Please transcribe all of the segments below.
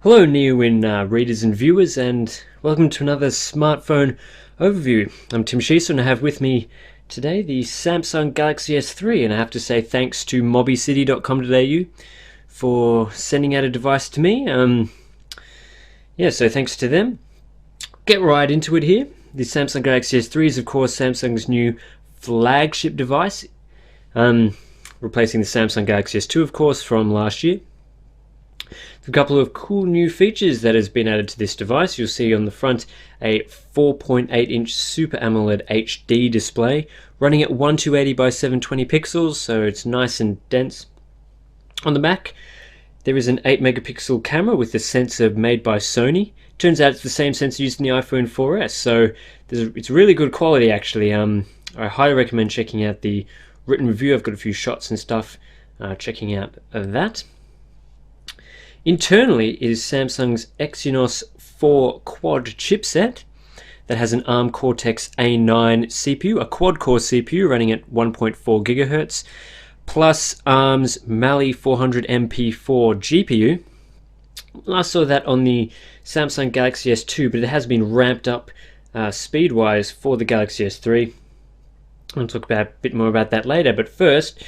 Hello Neowin readers and viewers, and welcome to another smartphone overview. I'm Tim Sheeser and I have with me today the Samsung Galaxy S3, and I have to say thanks to mobbycity.com.au for sending out a device to me. So thanks to them. Get right into it here. The Samsung Galaxy S3 is of course Samsung's new flagship device, replacing the Samsung Galaxy S2 of course from last year. A couple of cool new features that has been added to this device. You'll see on the front a 4.8-inch Super AMOLED HD display running at 1280 by 720 pixels, so it's nice and dense. On the back there is an 8-megapixel camera with a sensor made by Sony. Turns out it's the same sensor used in the iPhone 4S, so it's really good quality actually. I highly recommend checking out the written review. I've got a few shots and stuff checking out that. Internally, it is Samsung's Exynos 4 Quad chipset that has an ARM Cortex-A9 CPU, a quad-core CPU running at 1.4 GHz, plus ARM's Mali 400MP4 GPU. Last saw that on the Samsung Galaxy S2, but it has been ramped up speed-wise for the Galaxy S3. I'll talk about a bit more about that later, but first,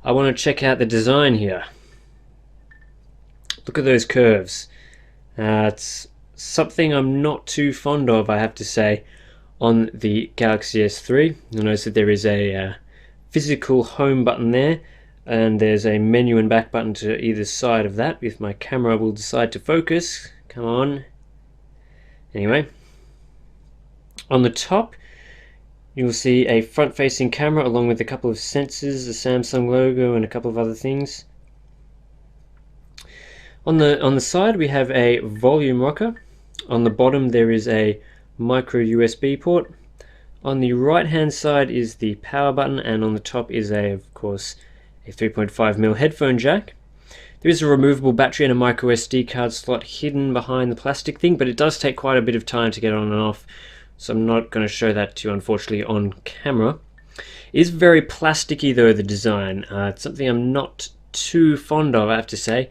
I want to check out the design here. Look at those curves. It's something I'm not too fond of, I have to say, on the Galaxy S3. You'll notice that there is a physical home button there, and there's a menu and back button to either side of that, if my camera will decide to focus. Come on. Anyway, on the top you'll see a front-facing camera along with a couple of sensors, the Samsung logo and a couple of other things. On the side we have a volume rocker. On the bottom there is a micro USB port. On the right hand side is the power button, and on the top is of course a 3.5mm headphone jack. There is a removable battery and a micro SD card slot hidden behind the plastic thing, but it does take quite a bit of time to get on and off, so I'm not going to show that to you unfortunately on camera. It is very plasticky though, the design. It's something I'm not too fond of, I have to say.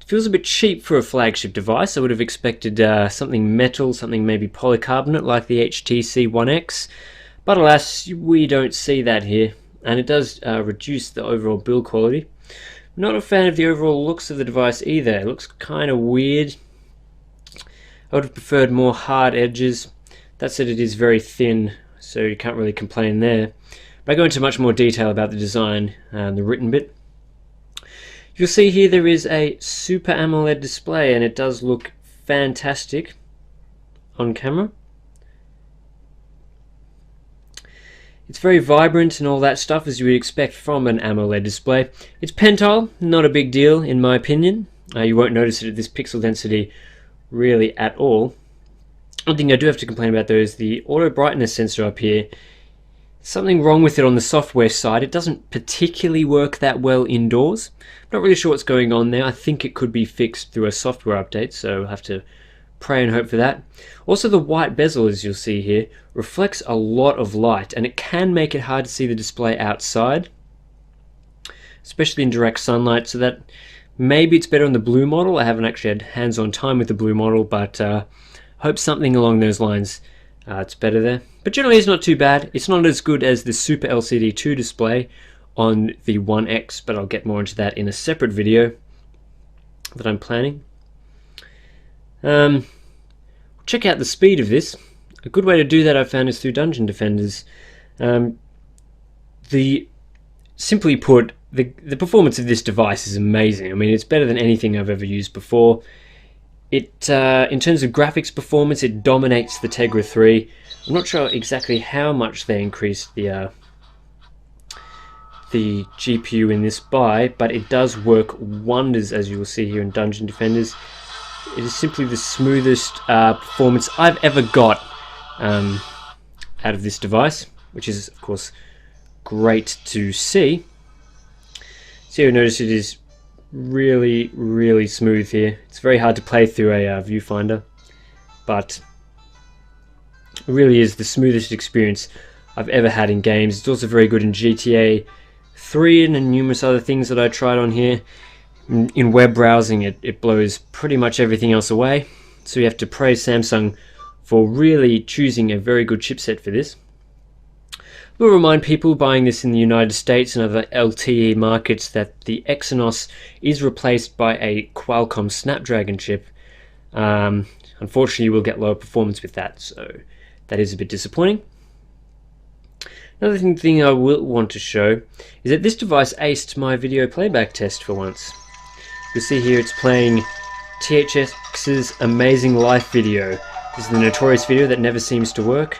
Feels a bit cheap for a flagship device. I would have expected something metal, something maybe polycarbonate like the HTC One X, but alas, we don't see that here, and it does reduce the overall build quality. I'm not a fan of the overall looks of the device either. It looks kind of weird. I would have preferred more hard edges. That said, it is very thin, so you can't really complain there. But I go into much more detail about the design and the written bit. You'll see here there is a Super AMOLED display, and it does look fantastic on camera. It's very vibrant and all that stuff, as you would expect from an AMOLED display. It's pentile, not a big deal in my opinion. You won't notice it at this pixel density really at all. One thing I do have to complain about though is the auto brightness sensor up here. Something wrong with it on the software side. It doesn't particularly work that well indoors. I'm not really sure what's going on there. I think it could be fixed through a software update, so I'll have to pray and hope for that. Also, the white bezel, as you'll see here, reflects a lot of light, and it can make it hard to see the display outside, especially in direct sunlight, so that maybe it's better on the blue model. I haven't actually had hands-on time with the blue model, but hope something along those lines. It's better there, but generally it's not too bad. It's not as good as the Super LCD 2 display on the One X, but I'll get more into that in a separate video that I'm planning. Check out the speed of this. A good way to do that I've found is through Dungeon Defenders. Simply put, the performance of this device is amazing. I mean, it's better than anything I've ever used before. It, in terms of graphics performance, it dominates the Tegra 3. I'm not sure exactly how much they increased the GPU in this by, but it does work wonders, as you will see here in Dungeon Defenders. It is simply the smoothest performance I've ever got out of this device, which is of course great to see. So you'll notice it is really smooth here. It's very hard to play through a viewfinder, but it really is the smoothest experience I've ever had in games. It's also very good in GTA 3 and numerous other things that I tried on here. In web browsing, it blows pretty much everything else away. So you have to praise Samsung for really choosing a very good chipset for this. We'll remind people buying this in the United States and other LTE markets that the Exynos is replaced by a Qualcomm Snapdragon chip. Unfortunately, you will get lower performance with that, so that is a bit disappointing. Another thing I will want to show is that this device aced my video playback test for once. You'll see here it's playing THX's Amazing Life video. This is the notorious video that never seems to work,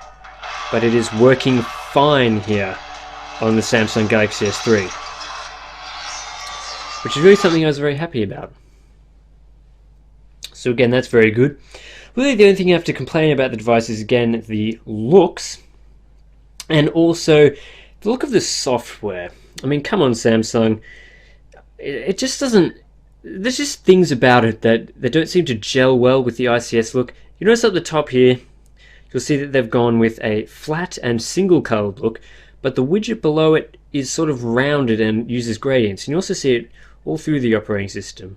but it is working fine here on the Samsung Galaxy S3, which is really something I was very happy about. So again, that's very good. Really the only thing you have to complain about the device is again the looks, and also the look of the software. I mean, come on Samsung, it just doesn't, there's just things about it that don't seem to gel well with the ICS look. You notice up the top here, you'll see that they've gone with a flat and single colored look, but the widget below it is sort of rounded and uses gradients. And you also see it all through the operating system.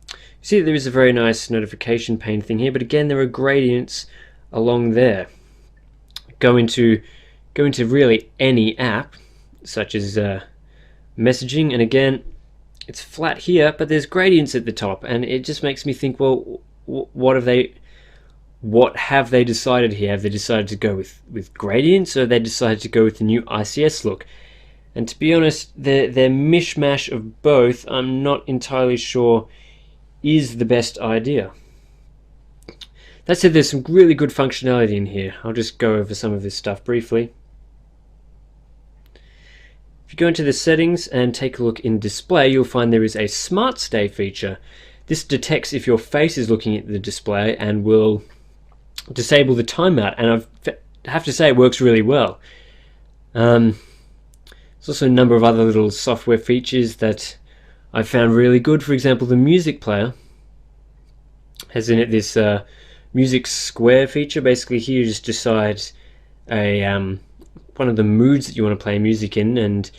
You see that there is a very nice notification pane thing here, but again there are gradients along there. Go into really any app, such as messaging, and again it's flat here, but there's gradients at the top, and it just makes me think, well, what have they decided here? Have they decided to go with gradients, or have they decided to go with the new ICS look? And to be honest, their mishmash of both, I'm not entirely sure is the best idea. That said, there's some really good functionality in here. I'll just go over some of this stuff briefly. If you go into the settings and take a look in display, you'll find there is a smart stay feature. This detects if your face is looking at the display and will disable the timeout, and I have to say it works really well. There's also a number of other little software features that I found really good. For example, the music player has in it this music square feature. Basically here you just decide one of the moods that you want to play music in, and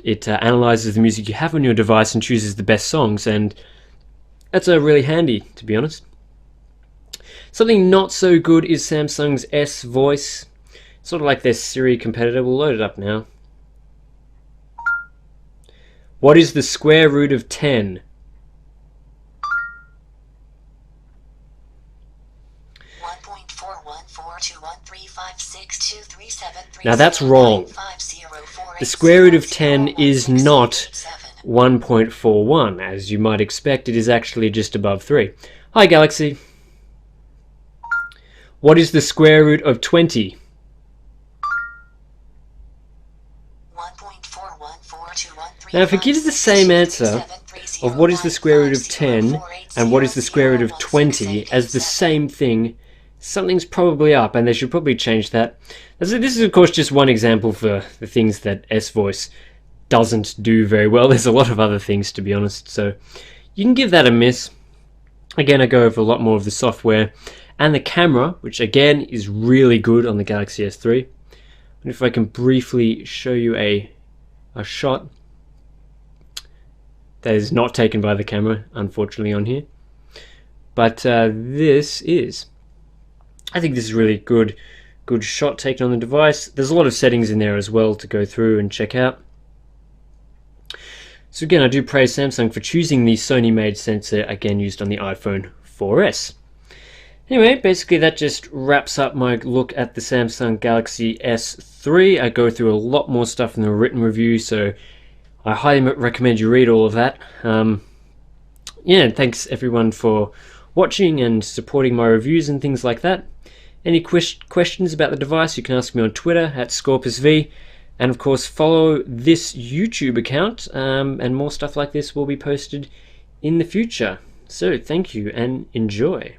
it analyzes the music you have on your device and chooses the best songs, and that's really handy, to be honest. Something not so good is Samsung's S Voice, sort of like their Siri competitor. We'll load it up now. What is the square root of 10? Now that's wrong. The square root of 10 is not 1.41. As you might expect, it is actually just above 3. Hi Galaxy. What is the square root of 20? Now if it gives the same answer of what is the square root of 10 and what is the square root of 20 as the same thing, something's probably up, and they should probably change that. This is of course just one example for the things that S-Voice doesn't do very well. There's a lot of other things, to be honest, so you can give that a miss. Again, I go over a lot more of the software and the camera, which again is really good on the Galaxy S3. And if I can briefly show you a shot that is not taken by the camera, unfortunately, on here, but this is, I think this is really good shot taken on the device. There's a lot of settings in there as well to go through and check out. So again, I do praise Samsung for choosing the Sony-made sensor, again used on the iPhone 4S. Anyway, basically that just wraps up my look at the Samsung Galaxy S3. I go through a lot more stuff in the written review, so I highly recommend you read all of that. Yeah, thanks everyone for watching and supporting my reviews and things like that. Any questions about the device, you can ask me on Twitter at ScorpusV, and of course follow this YouTube account, and more stuff like this will be posted in the future. So thank you and enjoy.